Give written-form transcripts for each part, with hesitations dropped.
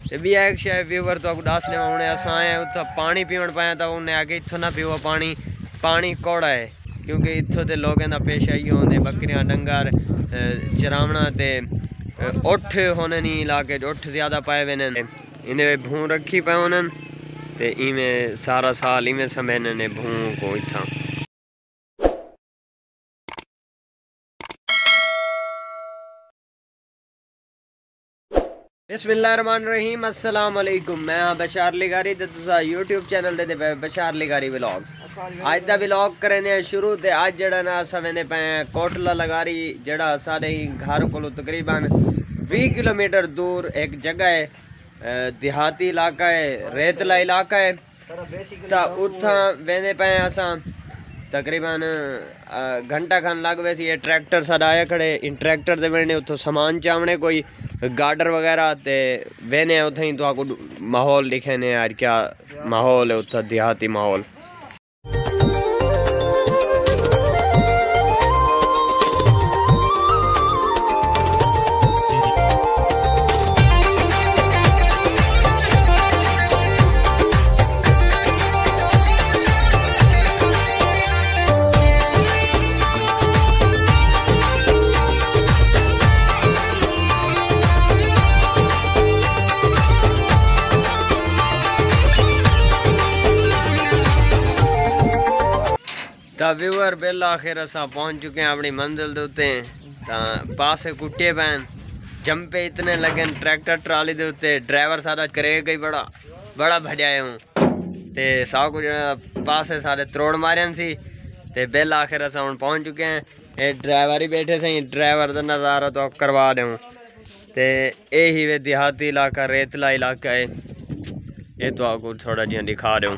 ते भी एक शे व्यूवर तो दसने उन्हें अस आए उत्थे पानी पीवन पाया तो उन्हें आगे इत्थों ना पीओ पानी, पानी कौड़ा है क्योंकि इत्थों के लोगों का पेशा ही होंगे बकरियां डंगर चरावना ते उठ होने नहीं इलाके उठ ज़्यादा पाए हुए ने इन्हें भूं रखी पे उन्हें ते इवें सारा साल इवें समय ने भूं को इत्था। बिस्मिल्लाहिर्रहमानिर्रहीम अस्सलाम वालेकुम। मैं हाँ बशार लिगारी ते तुसा यूट्यूब चैनल दे बशार लिगारी व्लॉग्स। अज दा व्लॉग करने शुरू ते अज जड़ा ना सवेने पे कोटला लगारी जड़ा सारे घर को तकरीबन 20 किलोमीटर दूर एक जगह है, देहाती इलाका है, रेतला इलाका है। तो उत्था वेने पे असा तकरीबन घंटा खन लग वैसी ये ट्रैक्टर सारा आया खड़े इन ट्रैक्टर से वेने उतो सामान चावने कोई गार्डर वगैरह ते वेने उथे ही तो आपको माहौल लिखे ने यार क्या माहौल है उतना देहाती माहौल। तो व्यूअर बिल आखिर असा पहुँच चुके हैं अपनी मंजिल के उत्ते। पास कुट्टे पैन जंपे इतने लगे ट्रैक्टर ट्राली के उत्ते ड्राइवर सारा करे गई बड़ा भजाए हूँ तो सब कुछ पास सारे त्रोड़ मारे सी ते बिल आखिर असा हूँ पहुँच चुके हैं। ये ड्राइवर ही बैठे सही ड्राइवर का नज़ारा तो करवा दूँ तो यही वे देहाती इलाका रेतला इलाका है। ये तो आपको थोड़ा जिहा दिखा दूँ।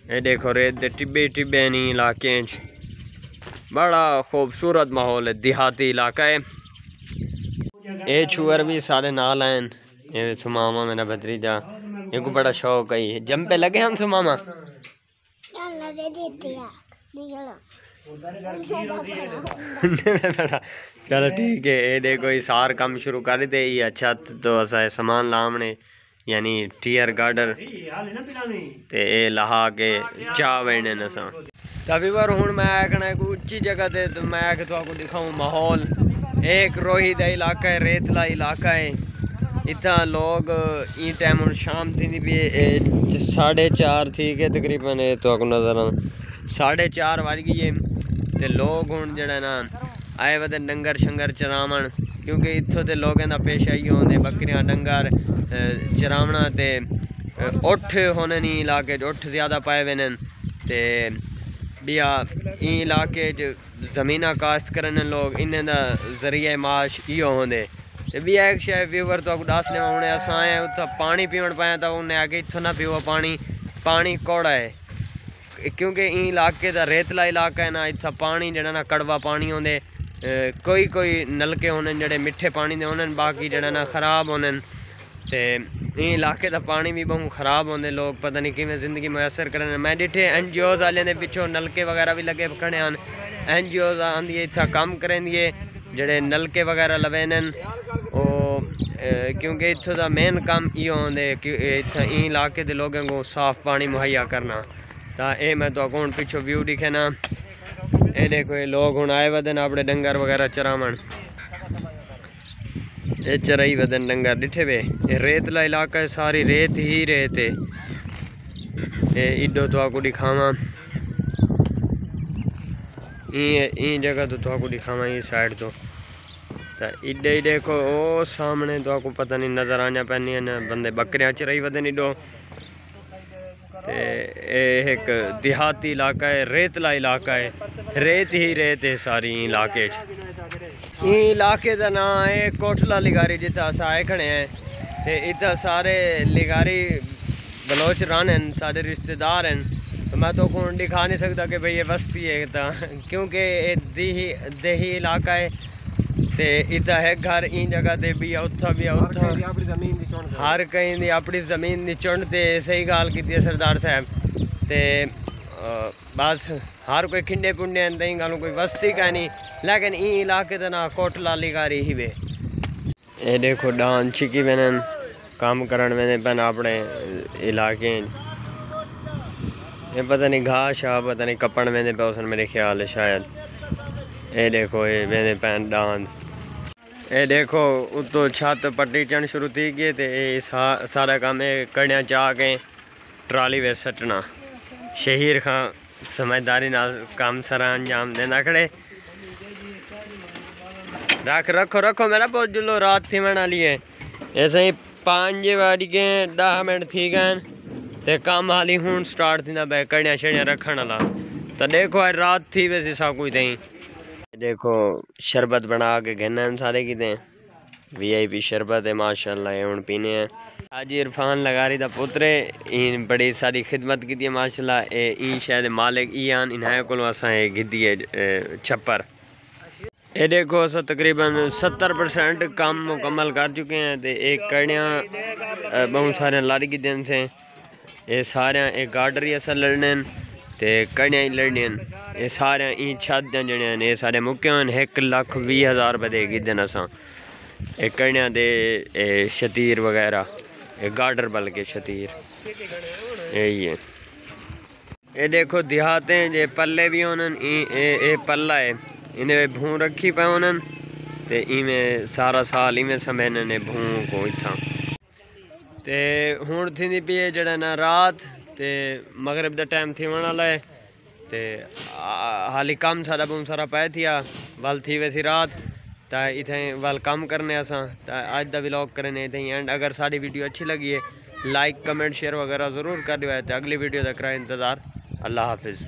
ये देखो रेत दे टिब्बे टिब्बे नहीं इलाके बड़ा खूबसूरत माहौल है देहाती इलाका है। ये छुअर भी सारे नाल हैं। ये सुमामा मेरा भतीजा ये को बड़ा शौक है जंप पे लगे हम सुमामा चलो ठीक है। ये देखो ये सार काम शुरू कर दे अच्छा तो असा सामान लामने यानी टीयर गार्डर ते ए लहा के चाह वेने नसा। तभी बार हूँ मैं आखना एक उच्ची जगह ते तो मैं आके तो आपको दिखाऊँ माहौल। एक रोही का इलाका है, रेतला इलाका है। इतना लोग ई टाइम हूँ शाम थी भी 4:30 थी के तकरीबन तो आपको नजर आ 4:30 बज गई है ते लोग हूँ जड़ा ना आए वदे डंगर शंगर चरावन क्योंकि इत्थों के लोगों का पेशा ही होंगे बकरियां डंगर चरावना ते उठ होने नहीं इलाके उठ ज़्यादा पाए हुए ने ते बिया इलाके ज़मीना काश्त करने लोग इन्हें दा जरिए माश इो होंगे ते भी एक शे व्यूवर तो दसने उन्हें अस आए उत्थे पानी पीवन पाया तो उन्हें आगे इत्थों ना पीओ पानी कौड़ा है क्योंकि इलाके का रेतला इलाका है ना इतना पानी जड़ा ना कड़वा पानी होंगे कोई नलके होने जड़े मिठे पानी दे होने बाकी जड़ा ना खराब होने ते इलाके का पानी भी बहुत खराब होंगे। लोग पता नहीं किमें जिंदगी मुयसर करने मैं डिठे NGOs वाले ने पिछों नलके वगैरह भी लगे खड़े हैं। NGOs आंदी इतना काम करें दिए जड़े नलके वगैरह लवे न क्योंकि इत्थों का मेन काम ये होंगे कि इतना इलाके के लोगों को साफ पानी मुहैया करना। तो ये मैं तो हूँ पिछों व्यू दिखे ना ये देखो ये लोग हूँ आए वदन अपने डंगर वगैरह चरावन ये चराई वदन डंगर डिठे वे ये रेतला इलाका है सारी रेत ही रेत है। ये इडो तो आपको दिखावा ई जगह तो आपको दिखावा ये साइड तो इडे ही देखो ओ सामने तो आपको पता नहीं नजर आने पैनी है ना बंदे बकरियां चराई वदन इडो। एक देहाती इलाका है रेतला इलाका है रेत ही रेत है सारी इलाके इलाके का ना है कोटला लिगारी जितना अस आए खड़े हैं ते इतना सारे लिगारी बलोच रान हैं सारे रिश्तेदार हैं। तो मैं तो कौन दिखा नहीं सकता कि भाई ये बस्ती है क्योंकि देही इलाका है ते इतना है घर इन जगह ते भी उथा हर कहीं दी अपनी जमीन दी चुंड ते सही गाल की सरदार साहब ते बस हर कोई खिंडे पुंडे तई गालों कोई बस्ती का नहीं लेकिन ई इलाके का ना कोटला लिगारी ही वे। ये देखो डांस छिकी बनन काम करन वेंदे पैन अपने इलाके। ये पता नहीं घाह शाह पता नहीं कपन वेंदे पे उसन मेरे ख्याल है शायद। ये देखो ये वेंदे पैन डांद। ये देखो उतो छत पट्टी चढ़ शुरू थी गई ते सारा काम कड़िया चाह के ट्राली वे सटना। शहीर खां समझदारी नाल काम सारा अंजाम देना खड़े। रखो रखो मेरा बहुत जुलो रात थी मन वाली है। ऐसे ही 5:10 मिनट थी गए ते काम हाली हूँ स्टार्ट थी बे कड़िया शड़िया रखण वाला। तो देखो आज रात थी वैसे सा कोई थी। देखो शरबत बना के घेना सारे किते VIP शरबत है माशाल्लाह ये हुण पीने हैं। आज इरफान लगारी दा पुत्रे इन बड़ी सारी खिदमत की है माशाल्लाह। ई शायद मालिक ई आन इन्हां कोलों असां गिद्दी है छप्पर। ये देखो अस तकरीबन 70% काम मुकम्मल कर चुके हैं। तो एक कड़ियाँ बहुत सारे लारी की दिन से ये सारे एक गार्डर ही अस लड़ने ते कड़ियाँ ही लड़ने। ये सारे ई छत जड़े ये सारे मुक्के 1,20,000 रुपये दे गिद्दन असां। ये कड़ियाँ दे शतीर वगैरह ये गार्डर बल्कि शतीर यही है। ये देखो देहाते जे पल्ले भी होनन ये पल्ला है इन्हें भूं रखी पे होनन ते इवें सारा साल इवें समेनन भूं को इत्थां। ते हुण थींदी पई है जड़ा ना रात ते मगरिब दा टाइम थी वाला है। ते हाली कम सारा बहुत सारा पै थिया वल थी वैसी रात तो इतें वल कम करने असां। तो अज दा व्लॉग करने इतें एंड। अगर साड़ी वीडियो अच्छी लगी है लाइक कमेंट शेयर वगैरह ज़रूर कर दियो है। तो अगली वीडियो तक रहा इंतज़ार। अल्लाह हाफिज़।